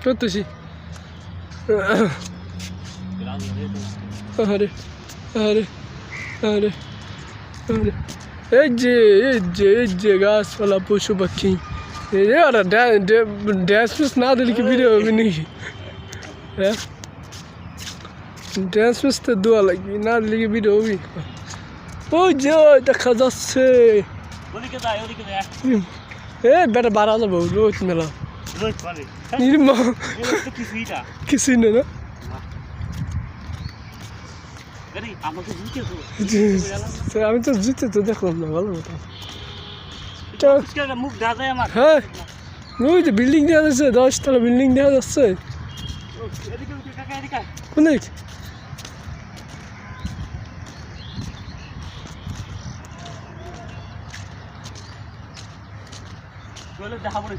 করতেছি আরে আরে আরে আরে এই যে গাছপালা পশু পাখি ওরা ড্যান্স ফ্যান্স না দিলে কি ভিডিও হবে নাকি হ্যাঁ ড্যান্স ফ্যান্স তো দেওয়া লাগবে না দিলে কি ভিডিও হবে ওই যে দেখা যাচ্ছে বেটা বাড়া যাবো রোজ মেলা কিছুই না না আমি তো জিতে তো দেখলাম না ভালো মতো হ্যাঁ ওই যে বিল্ডিং দেখা যাচ্ছে 10 তলা বিল্ডিং দেখা যাচ্ছে কোন দিক দেখা পড়ে